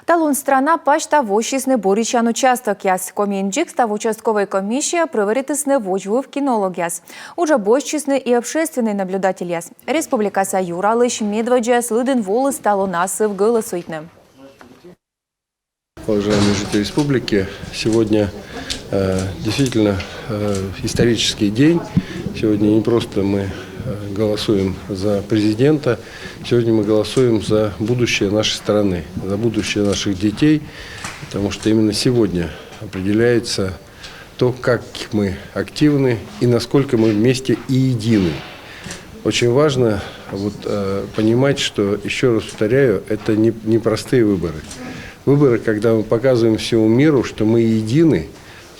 Талун страна пачта вощисны боричан участок яс. Коминджик став участковой комиссия проверитысны вочву в кинолог яс. Уже бощисны и общественный наблюдатель яс. Республика Саюралыш медведжа слыден волос талунасы в голосуйтным. Уважаемые жители республики, сегодня действительно исторический день. Сегодня не просто мы голосуем за президента, сегодня мы голосуем за будущее нашей страны, за будущее наших детей, потому что именно сегодня определяется то, как мы активны и насколько мы вместе и едины. Очень важно понимать, что, еще раз повторяю, это не простые выборы. Выборы, когда мы показываем всему миру, что мы едины,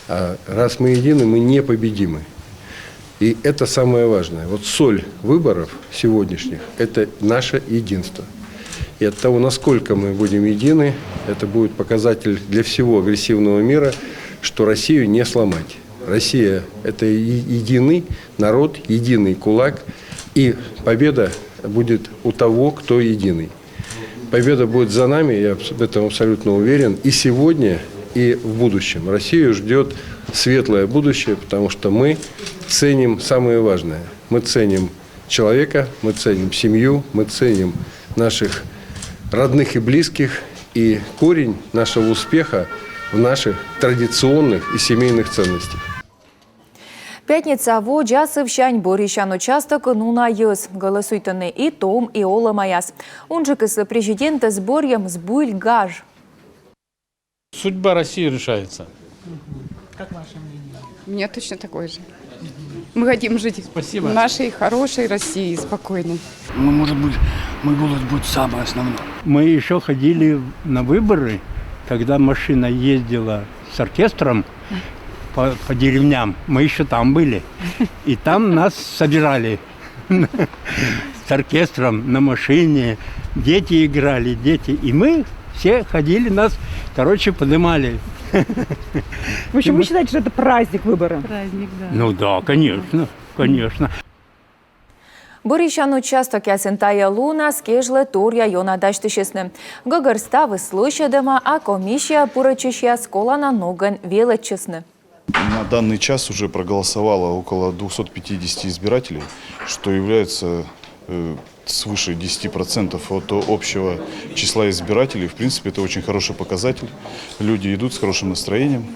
а раз мы едины, мы непобедимы. И это самое важное. Вот соль выборов сегодняшних – это наше единство. И от того, насколько мы будем едины, это будет показатель для всего агрессивного мира, что Россию не сломать. Россия – это единый народ, единый кулак, и победа будет у того, кто единый. Победа будет за нами, я в этом абсолютно уверен, и сегодня, и в будущем. Россию ждет светлое будущее, потому что мы ценим самое важное. Мы ценим человека, мы ценим семью, мы ценим наших родных и близких, и корень нашего успеха в наших традиционных и семейных ценностях. Пятница во джасов щань борищан участок нуна йыз. Голосуйтыны и том, и ола маяс. Он же кыс президента сборьем сбуль гаж. Судьба России решается. Как ваше мнение? У меня точно такое же. Мы хотим жить Спасибо. в нашей хорошей России, спокойной. Ну, может быть, мой голос будет самый основной. Мы еще ходили на выборы, когда машина ездила с оркестром по деревням. Мы еще там были. И там нас собирали с оркестром на машине. Дети играли, дети. И мы все ходили, нас, поднимали. В общем, вы считаете, что это праздник выбора? Праздник, да. Ну да, конечно, конечно. Борищан участок ясентая луна скежле турья йона даштышесны. Гогар ставы слышадема, а комиссия пурачища скола на ноган величесны. На данный час уже проголосовало около 250 избирателей, что является свыше 10% от общего числа избирателей. В принципе, это очень хороший показатель. Люди идут с хорошим настроением,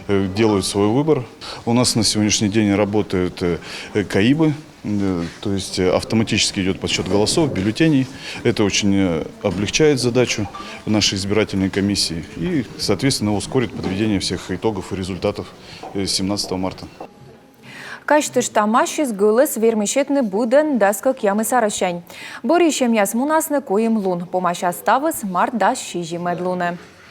делают свой выбор. У нас на сегодняшний день работают КАИБы, то есть автоматически идет подсчет голосов, бюллетеней. Это очень облегчает задачу нашей избирательной комиссии и, соответственно, ускорит подведение всех итогов и результатов 17 марта. Каштыш тамашис гылыс вермешетны буден даскак ямы саращань. Борищем яс мунасны коим лун. Помоща ставыс март да щижи медлуны.